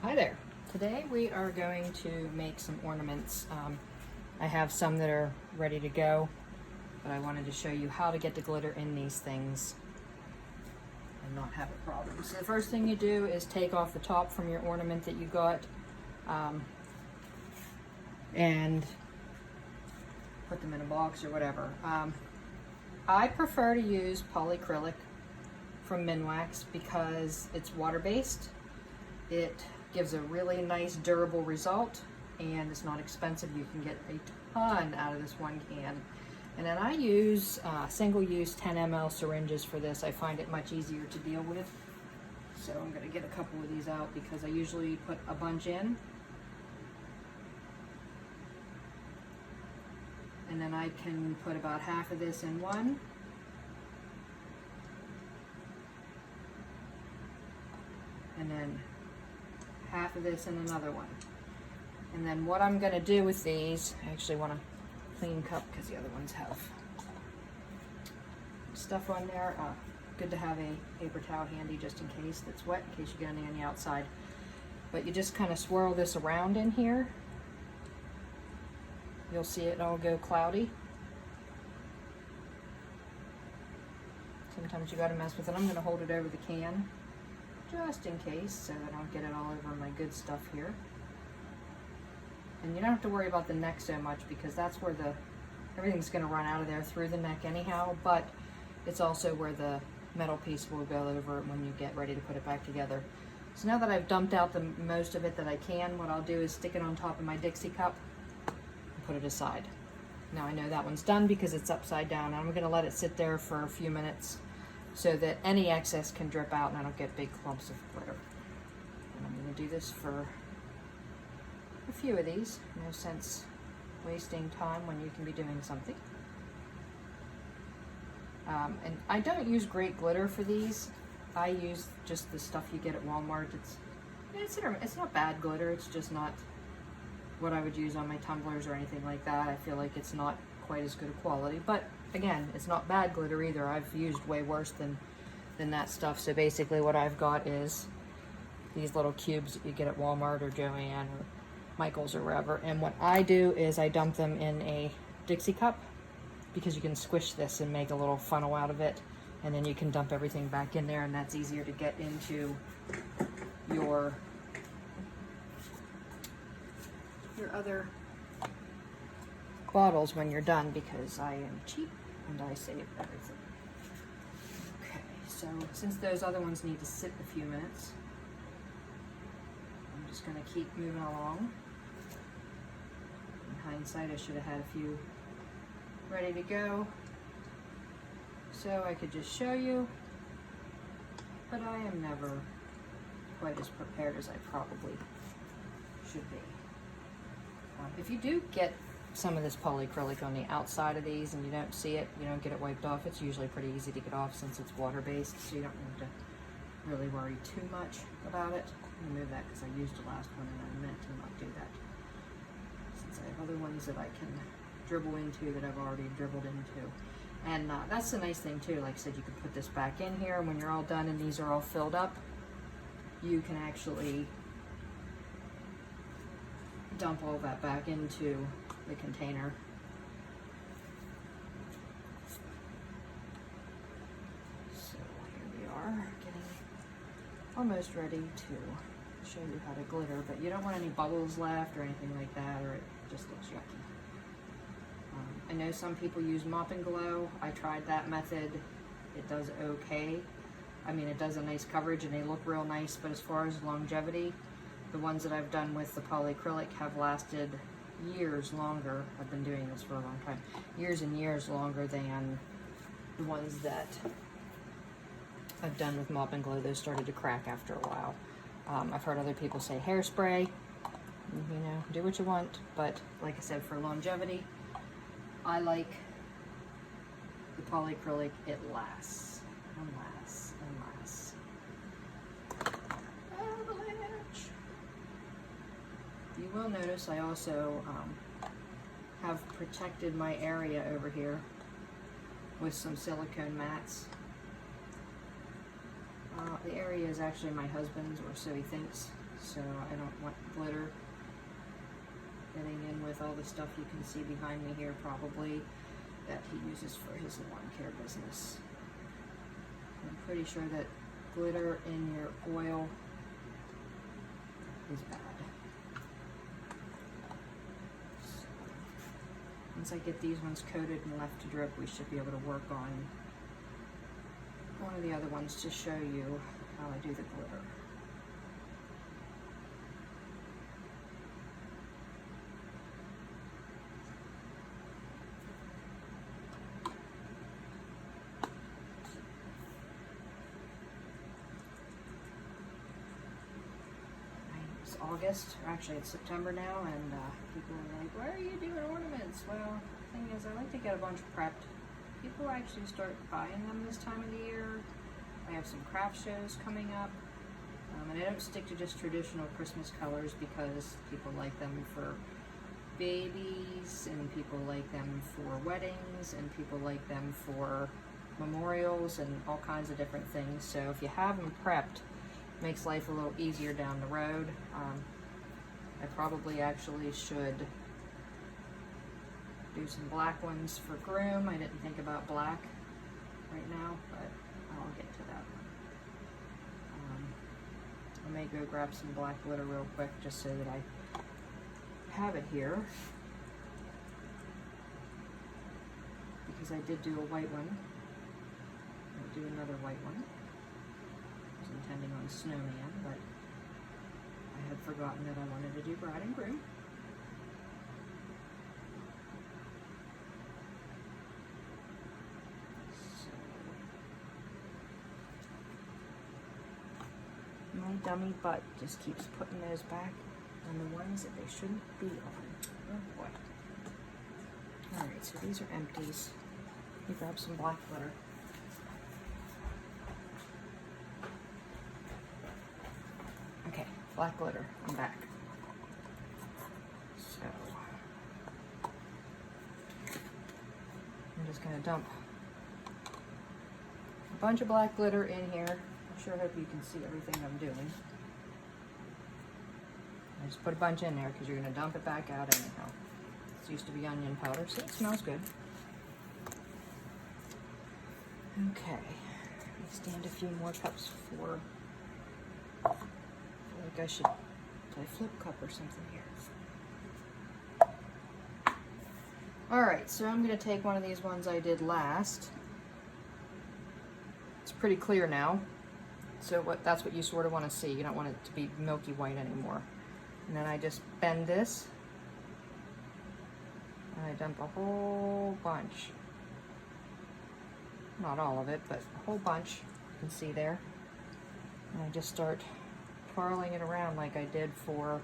Hi there. Today we are going to make some ornaments. I have some that are ready to go, but I wanted to show you how to get the glitter in these things and not have a problem. So the first thing you do is take off the top from your ornament that you got and put them in a box or whatever. I prefer to use polyacrylic from Minwax because it's water-based. It gives a really nice durable result and it's not expensive. You can get a ton out of this one can. And then I use single-use 10 ml syringes for this. I find it much easier to deal with. So I'm gonna get a couple of these out because I usually put a bunch in. And then I can put about half of this in one. And then half of this in another one. And then what I'm gonna do with these, I actually want a clean cup because the other ones have stuff on there. Good to have a paper towel handy just in case that's wet, in case you get anything on the outside. But you just kind of swirl this around in here. You'll see it all go cloudy. Sometimes you gotta mess with it. I'm gonna hold it over the can just in case, so I don't get it all over my good stuff here. And you don't have to worry about the neck so much because that's where everything's gonna run out of there through the neck anyhow, but it's also where the metal piece will go over when you get ready to put it back together. So now that I've dumped out the most of it that I can, what I'll do is stick it on top of my Dixie cup and put it aside. Now I know that one's done because it's upside down. I'm gonna let it sit there for a few minutes so that any excess can drip out and I don't get big clumps of glitter. And I'm gonna do this for a few of these. No sense wasting time when you can be doing something. And I don't use great glitter for these. I use just the stuff you get at Walmart. It's not bad glitter, it's just not what I would use on my tumblers or anything like that. I feel like it's not quite as good a quality, but again, it's not bad glitter either. I've used way worse than that stuff. So basically what I've got is these little cubes that you get at Walmart or Joann or Michael's or wherever. And what I do is I dump them in a Dixie cup because you can squish this and make a little funnel out of it. And then you can dump everything back in there and that's easier to get into your other bottles when you're done because I am cheap and I save everything. Okay, so since those other ones need to sit a few minutes, I'm just gonna keep moving along. In hindsight, I should have had a few ready to go so I could just show you, but I am never quite as prepared as I probably should be. If you do get some of this polyacrylic on the outside of these and you don't see it, you don't get it wiped off, it's usually pretty easy to get off since it's water-based, so you don't need to really worry too much about it. I'm gonna move that because I used the last one and I meant to not do that. Since I have other ones that I can dribble into that I've already dribbled into. And that's the nice thing too, like I said, you can put this back in here and when you're all done and these are all filled up, you can actually dump all that back into the container. So here we are, getting almost ready to show you how to glitter, but you don't want any bubbles left or anything like that or it just looks yucky. I know some people use Mop and Glow. I tried that method. It does okay. I mean, it does a nice coverage and they look real nice, but as far as longevity, the ones that I've done with the polyacrylic have lasted years longer. I've been doing this for a long time. Years and years longer than the ones that I've done with Mop and Glow. Those started to crack after a while. I've heard other people say hairspray. You know, do what you want. But like I said, for longevity, I like the polyacrylic. It lasts and lasts and lasts. You will notice I also have protected my area over here with some silicone mats. The area is actually my husband's, or so he thinks, so I don't want glitter getting in with all the stuff you can see behind me here, probably, that he uses for his lawn care business. I'm pretty sure that glitter in your oil is bad. So, once I get these ones coated and left to drip, we should be able to work on one of the other ones to show you how I do the glitter. It's August, or actually it's September now, and people are like, why are you doing ornaments? Well, the thing is, I like to get a bunch prepped. People actually start buying them this time of the year. I have some craft shows coming up, and I don't stick to just traditional Christmas colors because people like them for babies, and people like them for weddings, and people like them for memorials, and all kinds of different things. So if you have them prepped, it makes life a little easier down the road. I probably actually should do some black ones for groom. I didn't think about black right now, but I'll get to that one. I may go grab some black glitter real quick just so that I have it here, because I did do a white one. I'll do another white one. I was intending on snowman, but I had forgotten that I wanted to do bride and groom. My dummy butt just keeps putting those back on the ones that they shouldn't be on. Oh boy. Alright, so these are empties. Let me grab some black glitter. Okay, black glitter, I'm back. So, I'm just gonna dump a bunch of black glitter in here. I sure hope you can see everything I'm doing. I just put a bunch in there because you're going to dump it back out anyhow. This used to be onion powder, so it smells good. Okay, let me stand a few more cups for, I feel like I should play flip cup or something here. Alright, so I'm going to take one of these ones I did last. It's pretty clear now. So that's what you sort of want to see. You don't want it to be milky white anymore. And then I just bend this, and I dump a whole bunch. Not all of it, but a whole bunch, you can see there. And I just start twirling it around like I did for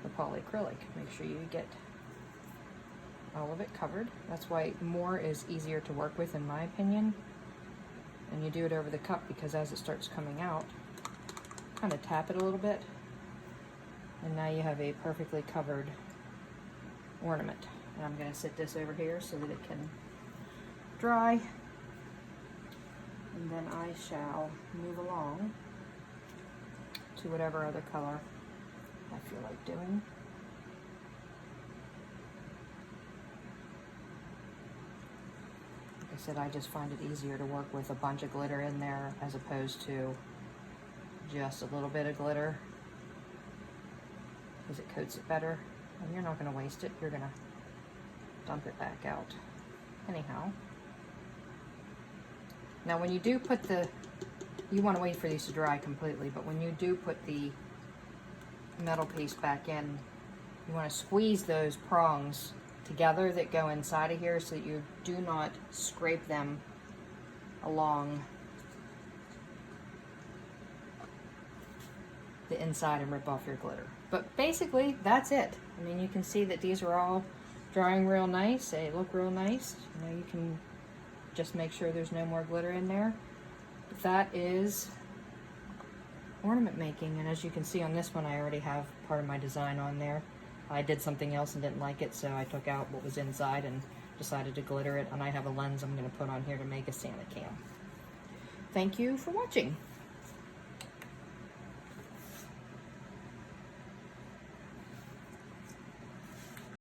the polyacrylic. Make sure you get all of it covered. That's why more is easier to work with, in my opinion. And you do it over the cup, because as it starts coming out, kind of tap it a little bit, and now you have a perfectly covered ornament. And I'm going to sit this over here so that it can dry, and then I shall move along to whatever other color I feel like doing. I said, I just find it easier to work with a bunch of glitter in there as opposed to just a little bit of glitter, because it coats it better, and you're not going to waste it. You're going to dump it back out anyhow. Now when you do put you want to wait for these to dry completely, but when you do put the metal piece back in, you want to squeeze those prongs together that go inside of here so that you do not scrape them along the inside and rip off your glitter. But basically that's it. I mean, you can see that these are all drying real nice. They look real nice. You know, you can just make sure there's no more glitter in there. But that is ornament making, and as you can see on this one, I already have part of my design on there. I did something else and didn't like it, so I took out what was inside and decided to glitter it, and I have a lens I'm going to put on here to make a Santa cam. thank you for watching.